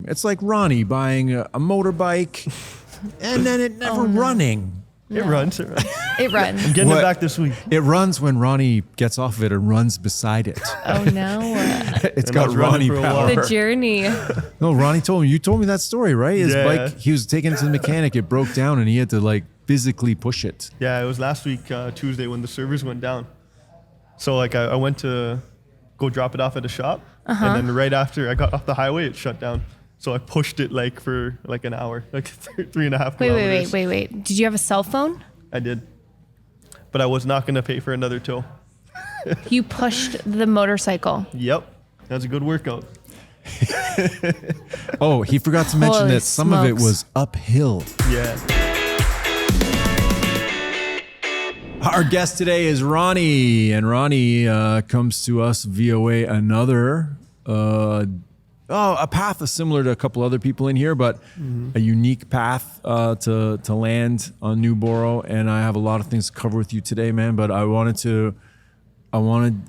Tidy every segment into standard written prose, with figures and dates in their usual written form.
It's like Ronnie buying a motorbike and then it never running. It runs. It runs. I'm getting it back this week. It runs when Ronnie gets off of it and runs beside it. Oh no. It's got Ronnie power. The journey. No, Ronnie told me. You told me that story, right? His Yeah. bike, he was taking it to the mechanic. It broke down and he had to like physically push it. Yeah, it was last week, Tuesday, when the servers went down. So like I went to go drop it off at a shop. And then right after I got off the highway, it shut down. So I pushed it like for like an hour, like 3.5 kilometers. Wait. Did you have a cell phone? I did. But I was not going to pay for another tow. You pushed the motorcycle. Yep. That's a good workout. Oh, he forgot to mention Holy that some of it smokes. was uphill. Yeah. Our guest today is Ronnie, and Ronnie comes to us via way another a path similar to a couple other people in here, but a unique path to land on Nuborrow. And I have a lot of things to cover with you today, man. But I wanted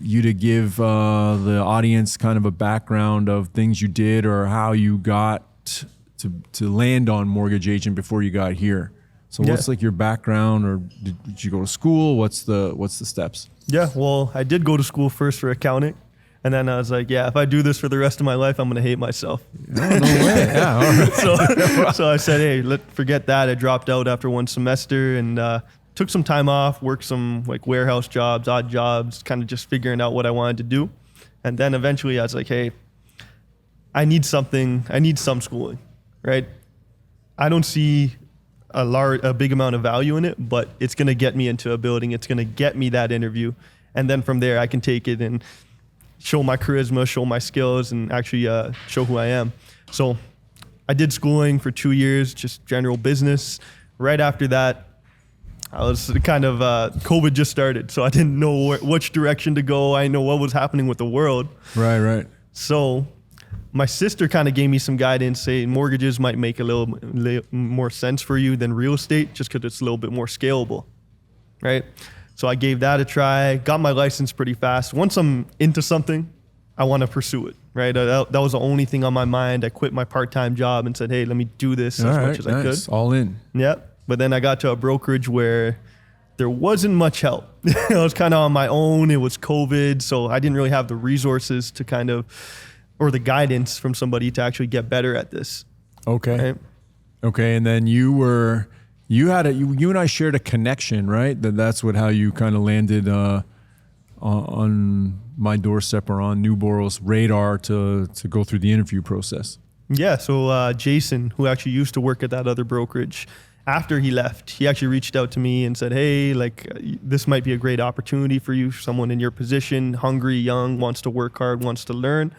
you to give the audience kind of a background of things you did or how you got to land on mortgage agent before you got here. So what's like your background, or did you go to school? What's the steps? Yeah, well, I did go to school first for accounting. And then I was like, yeah, if I do this for the rest of my life, I'm going to hate myself. No way. Yeah. All right. So I said, hey, forget that. I dropped out after one semester and took some time off, worked some like warehouse jobs, odd jobs, kind of just figuring out what I wanted to do. And then eventually I was like, hey, I need some schooling, right? I don't see a big amount of value in it, but it's going to get me into a building. It's going to get me that interview. And then from there I can take it and show my charisma, show my skills, and actually show who I am. So I did schooling for 2 years, just general business. Right after that, I was kind of, COVID just started, so I didn't know which direction to go. I didn't know what was happening with the world. Right. So my sister kind of gave me some guidance, saying mortgages might make a little more sense for you than real estate, just because it's a little bit more scalable, right? So I gave that a try, got my license pretty fast. Once I'm into something, I want to pursue it, right? That was the only thing on my mind. I quit my part-time job and said, hey, let me do this as much as I could. All in. Yep. But then I got to a brokerage where there wasn't much help. I was kind of on my own. It was COVID, so I didn't really have the resources to or the guidance from somebody to actually get better at this. Okay. Right? Okay. And then you and I shared a connection, right? That's how you kind of landed on my doorstep or on Nuborrow's radar to go through the interview process. Yeah. So Jason, who actually used to work at that other brokerage, after he left, he actually reached out to me and said, hey, this might be a great opportunity for you. Someone in your position, hungry, young, wants to work hard, wants to learn.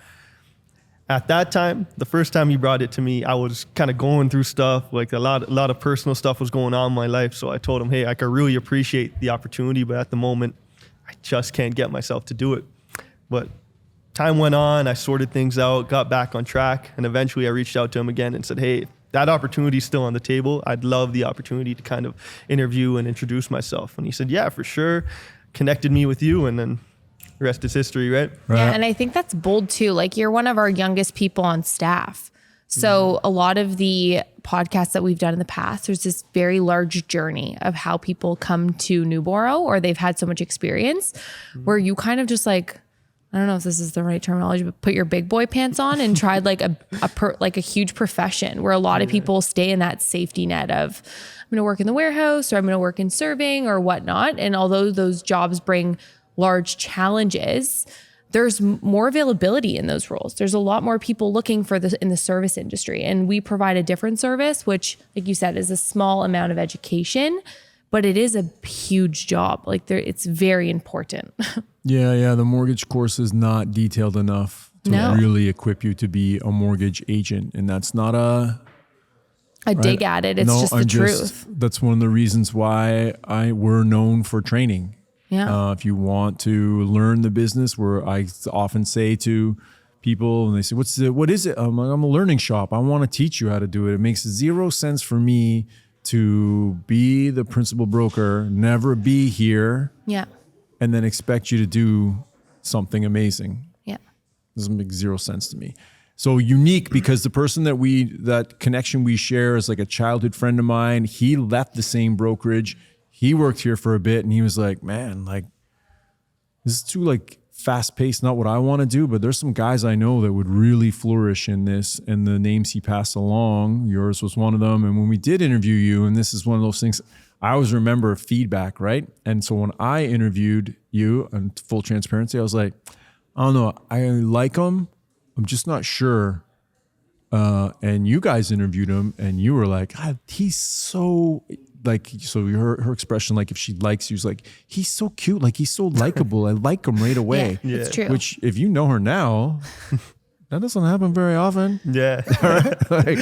At that time, the first time he brought it to me, I was kind of going through stuff, like a lot of personal stuff was going on in my life. So I told him, hey, I could really appreciate the opportunity, but at the moment, I just can't get myself to do it. But time went on, I sorted things out, got back on track, and eventually I reached out to him again and said, hey, that opportunity is still on the table. I'd love the opportunity to kind of interview and introduce myself. And he said, yeah, for sure. Connected me with you, and then the rest is history, right? Yeah, and I think that's bold too. Like, you're one of our youngest people on staff. So a lot of the podcasts that we've done in the past, there's this very large journey of how people come to Nuborrow, or they've had so much experience where you kind of just like, I don't know if this is the right terminology, but put your big boy pants on and tried like a huge profession where a lot of people stay in that safety net of, I'm going to work in the warehouse, or I'm going to work in serving or whatnot. And although those jobs bring large challenges, there's more availability in those roles. There's a lot more people looking for this in the service industry. And we provide a different service, which, like you said, is a small amount of education, but it is a huge job. It's very important. Yeah. The mortgage course is not detailed enough to really equip you to be a mortgage agent. And that's not a dig at it. It's just the truth. That's one of the reasons why we're known for training. Yeah. If you want to learn the business, where I often say to people, and they say, what is it? I'm a learning shop. I want to teach you how to do it. It makes zero sense for me to be the principal broker, never be here, and then expect you to do something amazing. Yeah. Doesn't make zero sense to me. So unique because the person that connection we share is like a childhood friend of mine. He left the same brokerage. He worked here for a bit and he was like, man, like this is too like fast paced, not what I want to do, but there's some guys I know that would really flourish in this. And the names he passed along, yours was one of them. And when we did interview you, and this is one of those things, I always remember feedback, right? And so when I interviewed you, on full transparency, I was like, I don't know, I like him. I'm just not sure. And you guys interviewed him and you were like, God, he's so like, so her expression, like if she likes you, was like, he's so cute. Like he's so likable. I like him right away. Yeah, it's true. Which if you know her now, that doesn't happen very often. Yeah. Like,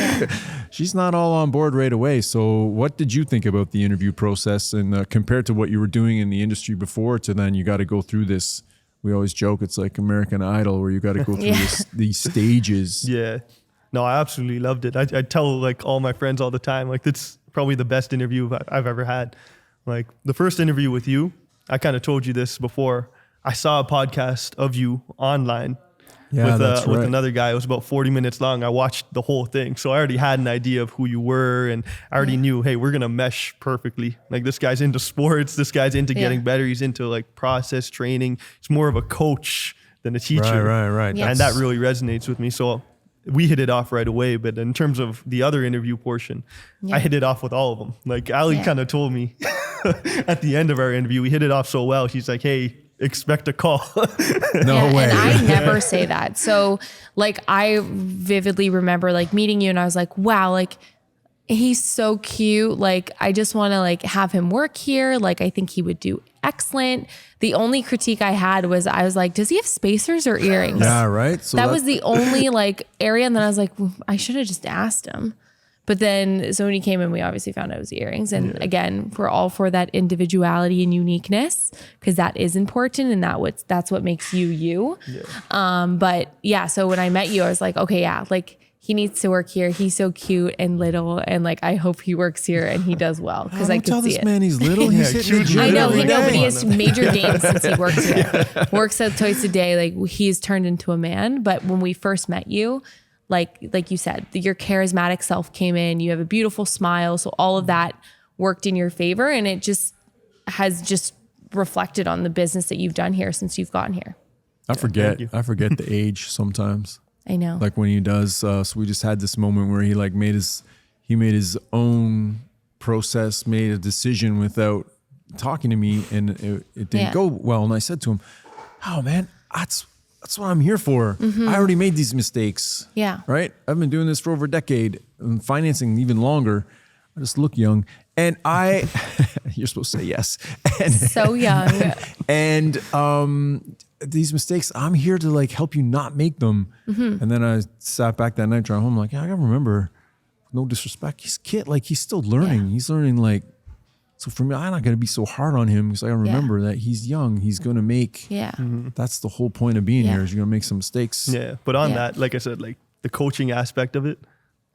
she's not all on board right away. So what did you think about the interview process and compared to what you were doing in the industry before to then you got to go through this? We always joke it's like American Idol where you got to go through these stages. Yeah. No, I absolutely loved it. I tell like all my friends all the time, like that's probably the best interview I've ever had. Like the first interview with you, I kind of told you this before. I saw a podcast of you online with another guy. It was about 40 minutes long. I watched the whole thing. So I already had an idea of who you were and I already knew, hey, we're going to mesh perfectly. Like this guy's into sports. This guy's into getting better. He's into like process training. He's more of a coach than a teacher. Right. Yes. And that really resonates with me. So we hit it off right away. But in terms of the other interview portion, I hit it off with all of them. Like Ali kind of told me at the end of our interview, we hit it off so well. She's like, hey, expect a call. No way. And I never say that. So like I vividly remember like meeting you and I was like, wow, like he's so cute. Like I just want to like have him work here. Like I think he would do excellent. The only critique I had was I was like, does he have spacers or earrings? Yeah, right. So that was the only like area. And then I was like, well, I should have just asked him. But then, so when he came in, we obviously found out it was the earrings. And again, we're all for that individuality and uniqueness because that is important and that's what makes you you. Yeah. But yeah, so when I met you, I was like, okay, yeah, like he needs to work here. He's so cute and little, and like I hope he works here and he does well because I could tell see this it. man he's little. He's hitting the gym I know, every but day. he has major gains since he works here. Works out twice a day. Like he's turned into a man. But when we first met you, like you said, your charismatic self came in, you have a beautiful smile. So all of that worked in your favor and it just has just reflected on the business that you've done here since you've gotten here. I forget the age sometimes. I know. Like when he does, so we just had this moment where he like made his own process, made a decision without talking to me and it didn't go well. And I said to him, oh man, that's what I'm here for. Mm-hmm. I already made these mistakes. Yeah. Right? I've been doing this for over a decade and financing even longer. I just look young. And you're supposed to say yes. And, so young. And these mistakes, I'm here to like help you not make them. Mm-hmm. And then I sat back that night driving home like, yeah, I gotta remember, no disrespect, he's he's still learning. Yeah. He's learning like, so for me, I'm not going to be so hard on him because I remember that he's young. He's going to make, that's the whole point of being here is you're going to make some mistakes. Yeah. But on that, like I said, like the coaching aspect of it,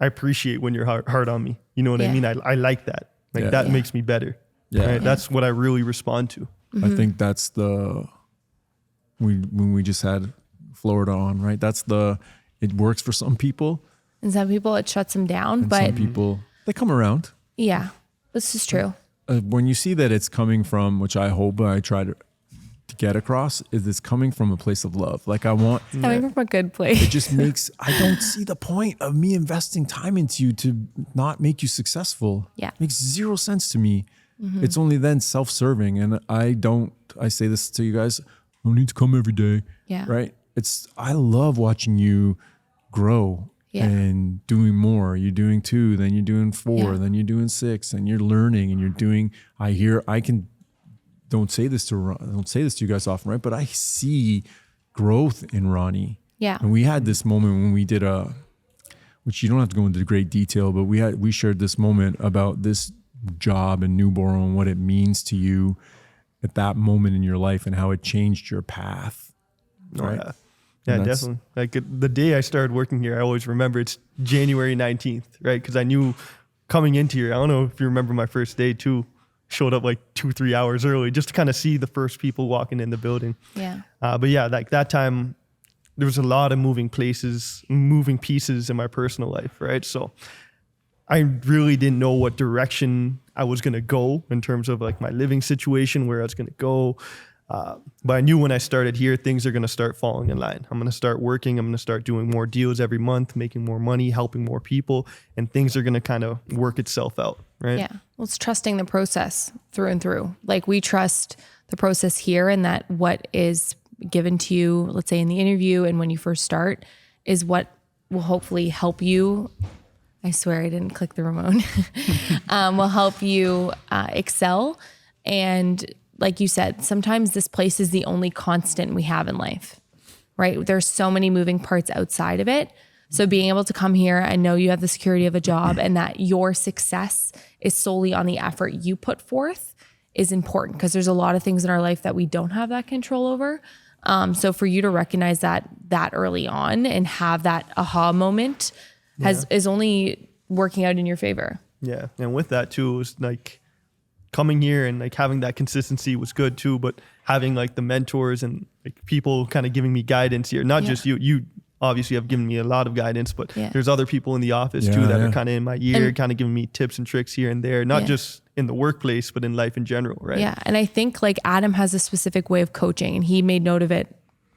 I appreciate when you're hard on me. You know what I mean? I like that. Like that makes me better. Yeah. Right? That's what I really respond to. Mm-hmm. I think that's when we just had Florida on, right? It works for some people. And some people it shuts them down, and but some people, they come around. Yeah, this is true. When you see that it's coming from, which I hope I try to get across, is it's coming from a place of love. Like coming from a good place. It just I don't see the point of me investing time into you to not make you successful. Yeah. It makes zero sense to me. Mm-hmm. It's only then self-serving. And I say this to you guys, I don't need to come every day. Yeah. Right? I love watching you grow. Yeah. And doing more. You're doing 2, then you're doing 4, then you're doing 6, and you're learning and you're doing. Don't say this to you guys often, right? But I see growth in Ronnie. Yeah. And we had this moment when we did which you don't have to go into great detail, but we shared this moment about this job in Nuborrow and what it means to you at that moment in your life and how it changed your path. Right. Oh, yeah, definitely. Like the day I started working here, I always remember it's January 19th, right? Because I knew coming into here, I don't know if you remember my first day too, showed up like 2-3 hours early just to kind of see the first people walking in the building. Yeah. But yeah, like that time, there was a lot of moving pieces in my personal life, right? So I really didn't know what direction I was going to go in terms of like my living situation, where I was going to go. But I knew when I started here, things are going to start falling in line. I'm going to start working. I'm going to start doing more deals every month, making more money, helping more people, and things are going to kind of work itself out, right? Yeah. Well, it's trusting the process through and through. Like we trust the process here, and that what is given to you, let's say in the interview and when you first start, is what will hopefully help you. I swear I didn't click the remote. Will help you excel. And like you said, sometimes this place is the only constant we have in life, right? There's so many moving parts outside of it. So being able to come here and know you have the security of a job and that your success is solely on the effort you put forth is important, because there's a lot of things in our life that we don't have that control over. So for you to recognize that early on and have that aha moment is only working out in your favor. Yeah. And with that too, it was like coming here and like having that consistency was good too, but having like the mentors and like people kind of giving me guidance here, not just you obviously have given me a lot of guidance, but there's other people in the office too that are kind of in my ear, kind of giving me tips and tricks here and there, not just in the workplace, but in life in general, right? Yeah. And I think like Adam has a specific way of coaching, and he made note of it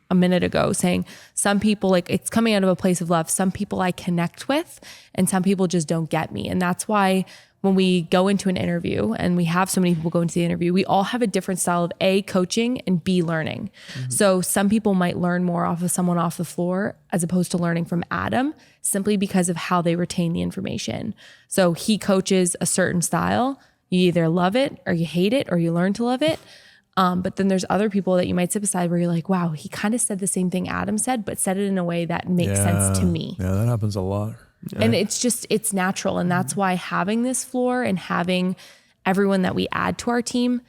a minute ago, saying some people, like it's coming out of a place of love. Some people I connect with and some people just don't get me. And that's why when we go into an interview, and we have so many people go into the interview, we all have a different style of A, coaching, and B, learning. Mm-hmm. So some people might learn more off of someone off the floor as opposed to learning from Adam, simply because of how they retain the information. So he coaches a certain style. You either love it or you hate it, or you learn to love it. But then there's other people that you might sit beside where you're like, wow, he kind of said the same thing Adam said, but said it in a way that makes sense to me. Yeah, that happens a lot. Yeah. And it's natural. And that's why having this floor and having everyone that we add to our team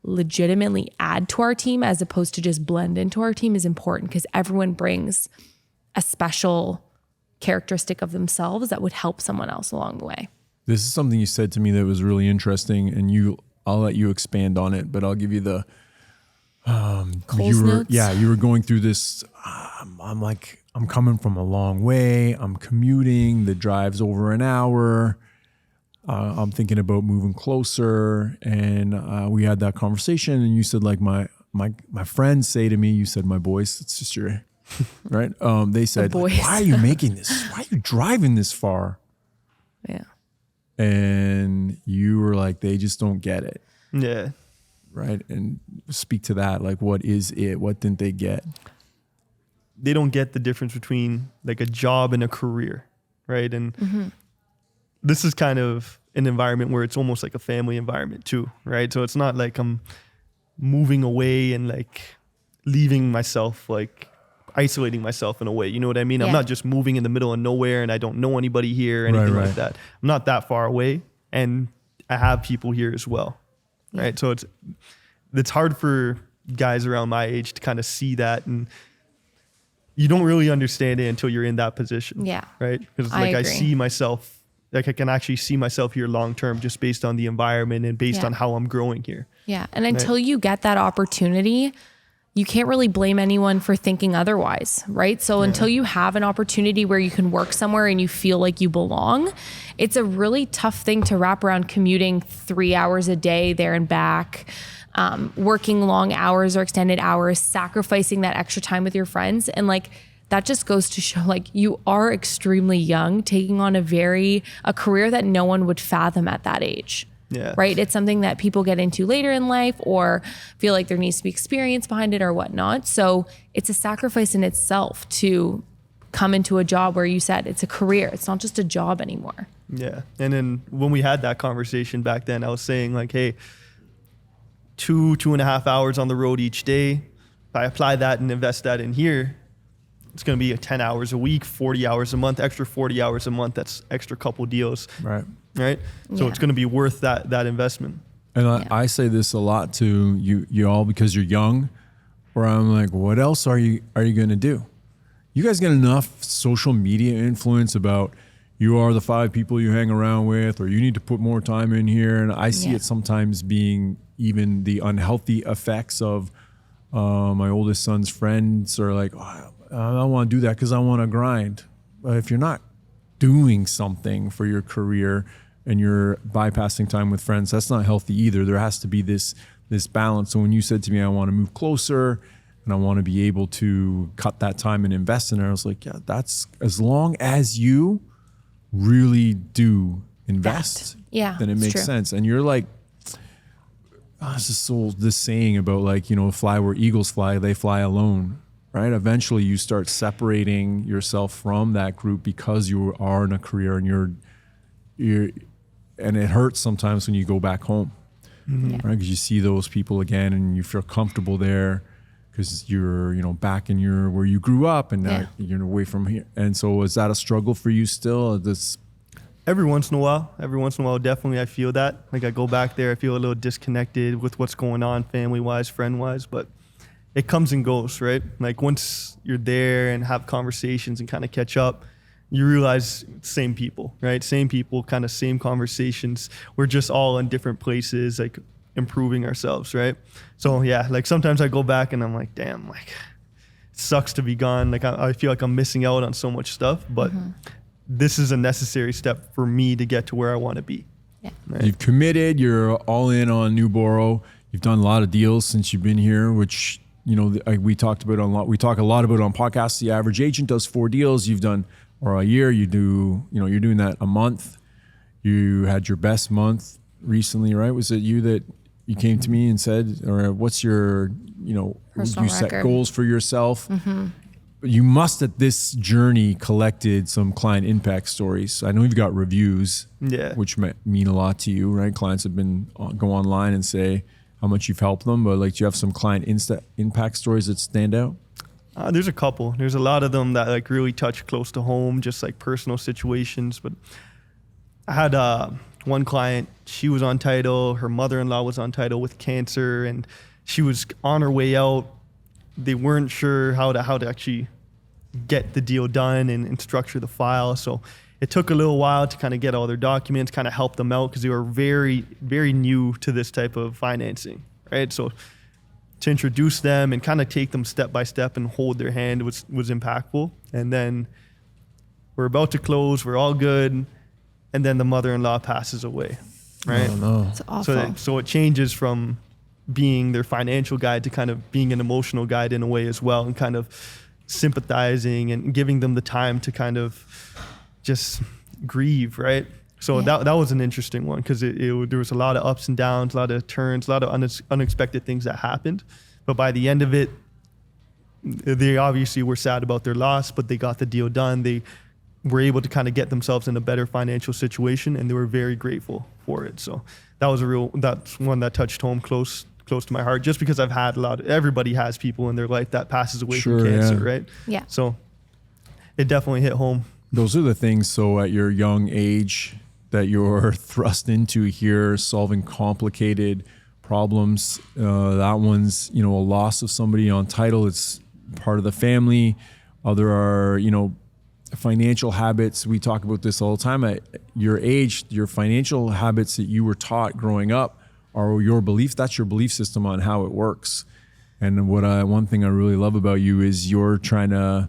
legitimately add to our team as opposed to just blend into our team is important, because everyone brings a special characteristic of themselves that would help someone else along the way. This is something you said to me that was really interesting, and I'll let you expand on it, but I'll give you the notes? You were going through this. I'm like, I'm coming from a long way. I'm commuting. The drive's over an hour. I'm thinking about moving closer. And we had that conversation, and you said like my friends say to me, you said my boys, it's just your, right? They said, like, why are you making this? Why are you driving this far? Yeah. And you were like, they just don't get it. Yeah. Right. And speak to that. Like, what is it? What didn't they get? They don't get the difference between like a job and a career. Right. And this is kind of an environment where it's almost like a family environment too. Right. So it's not like I'm moving away and like leaving myself, like isolating myself in a way. You know what I mean? Yeah. I'm not just moving in the middle of nowhere and I don't know anybody here or anything like that. I'm not that far away, and I have people here as well. Yeah. Right. So it's hard for guys around my age to kind of see that, and you don't really understand it until you're in that position. Yeah. Right. Because like I see myself, like I can actually see myself here long term just based on the environment and based on how I'm growing here. Yeah. And until you get that opportunity, you can't really blame anyone for thinking otherwise, right? So until you have an opportunity where you can work somewhere and you feel like you belong, it's a really tough thing to wrap around commuting 3 hours a day there and back, working long hours or extended hours, sacrificing that extra time with your friends. And like, that just goes to show like you are extremely young, taking on a career that no one would fathom at that age. Yeah. Right. It's something that people get into later in life or feel like there needs to be experience behind it or whatnot. So it's a sacrifice in itself to come into a job where you said it's a career. It's not just a job anymore. Yeah. And then when we had that conversation back then, I was saying like, hey, 2.5 hours on the road each day. If I apply that and invest that in here, it's going to be 10 hours a week, 40 hours a month, extra 40 hours a month. That's extra couple deals. Right. Right. So it's going to be worth that investment. And I say this a lot to you all because you're young, where I'm like, what else are you going to do? You guys get enough social media influence about you are the 5 people you hang around with, or you need to put more time in here. And I see it sometimes being even the unhealthy effects of my oldest son's friends are like, oh, I want to do that because I want to grind. But if you're not doing something for your career and you're bypassing time with friends, that's not healthy either. There has to be this balance. So when you said to me, I want to move closer and I want to be able to cut that time and invest in it, I was like, yeah, that's as long as you really do invest, then it makes sense. And you're like, it's just so this saying about like, fly where eagles fly, they fly alone, right? Eventually you start separating yourself from that group because you are in a career and you're and it hurts sometimes when you go back home, right? Because you see those people again and you feel comfortable there because you're, back in where you grew up and now you're away from here. And so is that a struggle for you still? Every once in a while, definitely I feel that. Like I go back there, I feel a little disconnected with what's going on family-wise, friend-wise, but it comes and goes, right? Like once you're there and have conversations and kind of catch up, you realize same people, right? Same people, kind of same conversations. We're just all in different places, like improving ourselves, right? So yeah, like sometimes I go back and I'm like, damn, like it sucks to be gone. Like I feel like I'm missing out on so much stuff, but this is a necessary step for me to get to where I want to be. Yeah. Right? You've committed, you're all in on Nuborrow. You've done a lot of deals since you've been here, which, we talked about we talk a lot about on podcasts. The average agent does 4 deals. You've done, or a year, you're doing that a month. You had your best month recently, right? Was it you that you came to me and said, or what's your, Personal you set record. goals for yourself? You must at this journey collected some client impact stories. I know you've got reviews, which mean a lot to you, right? Clients have been go online and say how much you've helped them, but like, do you have some client impact stories that stand out? There's a couple. There's a lot of them that like really touch close to home, just like personal situations. But I had one client, she was on title, her mother-in-law was on title with cancer, and she was on her way out. They weren't sure how to actually get the deal done and structure the file. So it took a little while to kind of get all their documents, kind of help them out because they were very, very new to this type of financing, right? So to introduce them and kind of take them step by step and hold their hand was impactful. And then we're about to close, we're all good, and then the mother-in-law passes away, right? Oh, no. It's awful. So it changes from being their financial guide to kind of being an emotional guide in a way as well, and kind of sympathizing and giving them the time to kind of just grieve, right? So that was an interesting one because there was a lot of ups and downs, a lot of turns, a lot of unexpected things that happened. But by the end of it, they obviously were sad about their loss, but they got the deal done. They were able to kind of get themselves in a better financial situation, and they were very grateful for it. So that's one that touched home close to my heart, just because I've had everybody has people in their life that passes away from cancer, right? Yeah. So it definitely hit home. Those are the things. So at your young age that you're thrust into here, solving complicated problems. That one's, a loss of somebody on title. It's part of the family. Other are, financial habits. We talk about this all the time. At your age, your financial habits that you were taught growing up are your beliefs. That's your belief system on how it works. And one thing I really love about you is you're trying to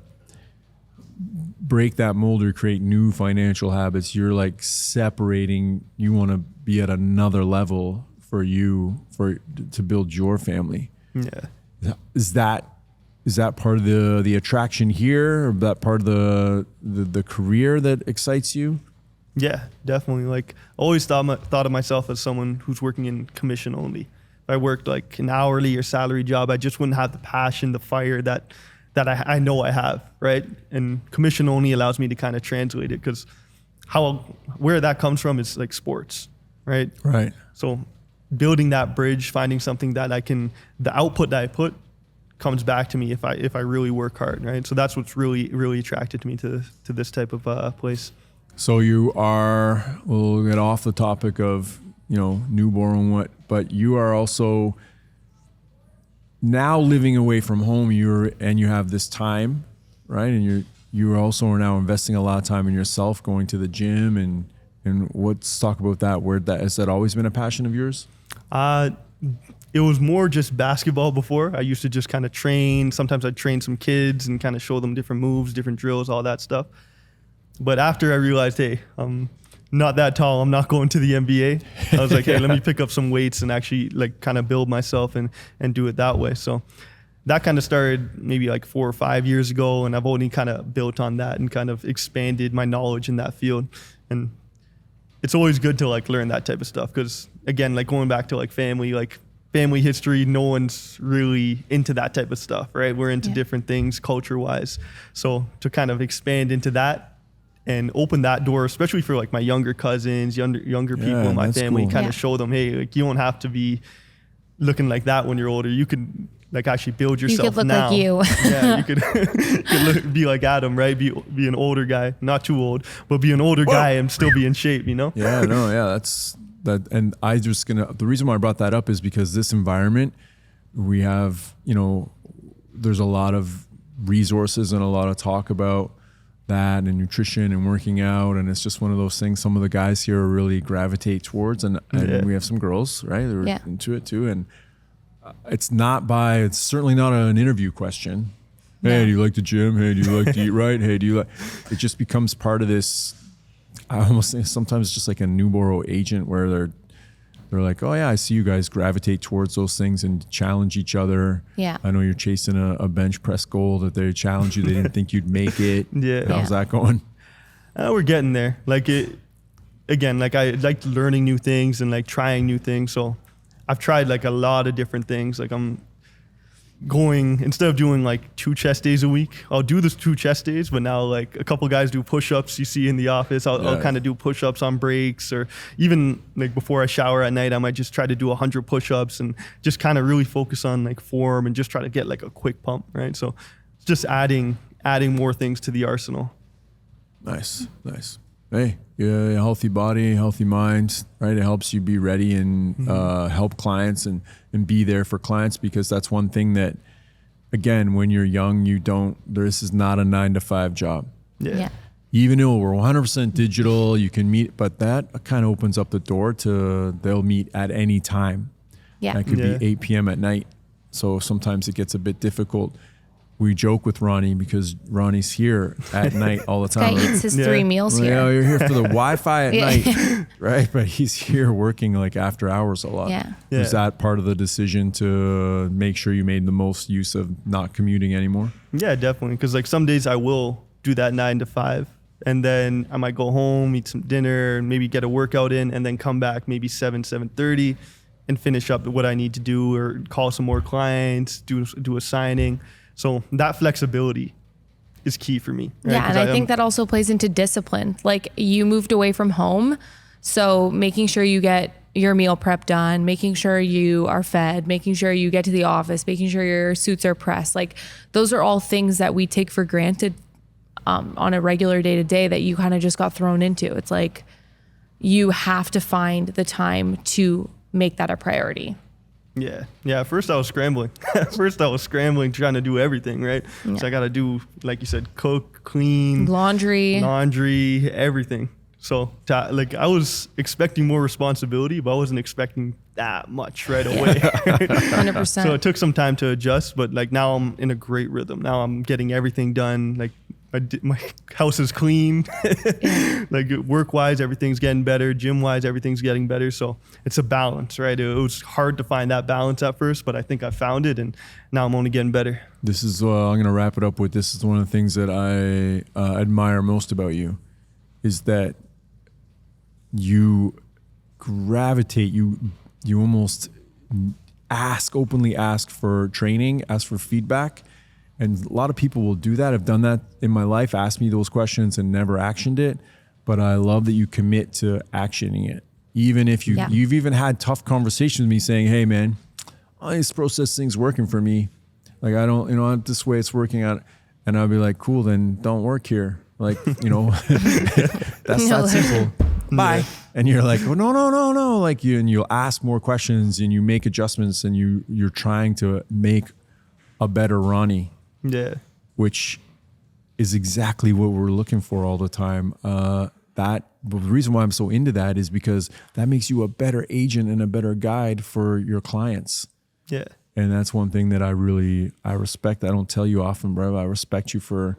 break that mold or create new financial habits. You're like separating. You want to be at another level for you to build your family. Yeah. Is that part of the attraction here, or that part of the career that excites you? Yeah, definitely. Like, I always thought of myself as someone who's working in commission only. If I worked like an hourly or salary job, I just wouldn't have the passion, the fire that I know I have, right? And commission only allows me to kind of translate it, because where that comes from is like sports, right? Right. So building that bridge, finding something that the output that I put comes back to me if I really work hard, right? So that's what's really, really attracted me to this type of place. So we'll get off the topic of, Nuborrow and but you are also now living away from home. You have this time, right? And you also are now investing a lot of time in yourself, going to the gym and let's talk about that. Has that always been a passion of yours? it was more just basketball before. I used to just kind of train. Sometimes I'd train some kids and kind of show them different moves, different drills, all that stuff. But after I realized, hey, I'm not that tall, I'm not going to the NBA. I was like, hey, let me pick up some weights and actually like kind of build myself and do it that way. So that kind of started maybe like 4 or 5 years ago. And I've only kind of built on that and kind of expanded my knowledge in that field. And it's always good to like learn that type of stuff. Cause again, like going back to like family history, no one's really into that type of stuff, right? We're into different things culture wise. So to kind of expand into that and open that door, especially for like my younger cousins, younger people in my family, cool. kind of show them, hey, like you don't have to be looking like that when you're older. You can like actually build yourself now. You could look like you. Yeah, you could be like Adam, right? Be an older guy, not too old, but be an older guy and still be in shape, you know? Yeah, no, yeah, that's that. And the reason why I brought that up is because this environment, we have, there's a lot of resources and a lot of talk about that and nutrition and working out. And it's just one of those things some of the guys here really gravitate towards. And we have some girls, right? They're into it too. And it's certainly not an interview question. Hey, do you like the gym? Hey, do you like to eat right? Hey, do you like, it just becomes part of this. I almost think sometimes it's just like a Nuborrow agent where they're like, oh yeah, I see you guys gravitate towards those things and challenge each other. Yeah. I know you're chasing a bench press goal that they challenge you. They didn't think you'd make it. Yeah. How's that going? We're getting there. Like I like learning new things and like trying new things. So I've tried like a lot of different things. Like I'm going, instead of doing like 2 chest days a week, I'll do this 2 chest days, but now like a couple guys do push-ups you see in the office. I'll kind of do push-ups on breaks, or even like before I shower at night, I might just try to do 100 push-ups and just kind of really focus on like form and just try to get like a quick pump, right? So it's just adding more things to the arsenal. Nice. Hey, a healthy body, healthy mind, right? It helps you be ready and help clients and be there for clients, because that's one thing that, again, when you're young, this is not a 9-to-5 job. Yeah. Even though we're 100% digital, you can meet, but that kind of opens up the door to they'll meet at any time. Yeah. That could be 8 p.m. at night. So sometimes it gets a bit difficult. We joke with Ronnie because Ronnie's here at night all the time. Guy eats his 3 meals here. Yeah, you're here for the Wi-Fi at night, right? But he's here working like after hours a lot. Yeah. Is that part of the decision to make sure you made the most use of not commuting anymore? Yeah, definitely. Because like some days I will do that 9 to 5, and then I might go home, eat some dinner, maybe get a workout in, and then come back maybe 7:30, and finish up what I need to do, or call some more clients, do a signing. So that flexibility is key for me. Right? Yeah, and I think that also plays into discipline. Like you moved away from home, so making sure you get your meal prep done, making sure you are fed, making sure you get to the office, making sure your suits are pressed. Like those are all things that we take for granted on a regular day-to-day that you kind of just got thrown into. It's like you have to find the time to make that a priority. Yeah. At first I was scrambling. Trying to do everything, right? Yeah. So I got to do, like you said, cook, clean, laundry, everything. So I was expecting more responsibility, but I wasn't expecting that much right away. 100%. So it took some time to adjust, but like now I'm in a great rhythm. Now I'm getting everything done. Like my house is clean. Like work-wise, everything's getting better. Gym-wise, everything's getting better. So it's a balance, right? It was hard to find that balance at first, but I think I found it, and now I'm only getting better. This is, I'm going to wrap it up with, this is one of the things that I admire most about you, is that you gravitate, you almost openly ask for training, ask for feedback. And a lot of people will do that. I've done that in my life, asked me those questions and never actioned it. But I love that you commit to actioning it. Even if you've even had tough conversations with me saying, hey man, this process thing's working for me. Like I don't, this way it's working out. And I'll be like, cool, then don't work here. Like, that's that simple. Bye. Yeah. And you're like, oh, no. Like and you'll ask more questions and you make adjustments and you're trying to make a better Ronnie. Yeah. Which is exactly what we're looking for all the time. The reason why I'm so into that is because that makes you a better agent and a better guide for your clients. Yeah. And that's one thing that I respect. I don't tell you often, bro. I respect you for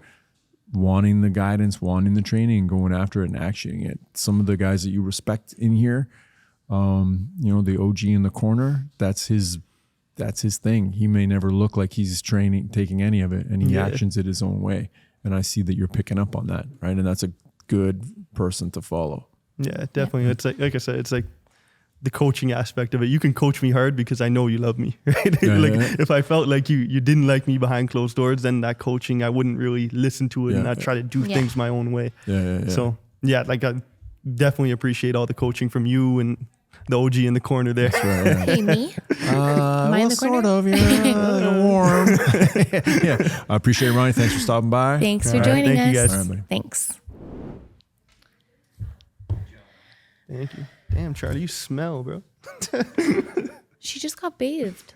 wanting the guidance, wanting the training, and going after it and actioning it. Some of the guys that you respect in here, the OG in the corner, that's his thing. He may never look like he's taking any of it, and he actions it his own way. And I see that you're picking up on that, right? And that's a good person to follow. Yeah, definitely. It's like I said, it's like the coaching aspect of it. You can coach me hard because I know you love me, right? If I felt like you didn't like me behind closed doors, then that coaching, I wouldn't really listen to it and I'd try to do things my own way. So like I definitely appreciate all the coaching from you and the OG in the corner there. That's right, yeah. Hey, me? Am I in the corner? Sort of, warm. Yeah. I appreciate it, Ronnie. Thanks for stopping by. Thanks for joining us. Thank you guys. All right, buddy. Thanks. Thank you. Damn, Charlie, you smell, bro. She just got bathed.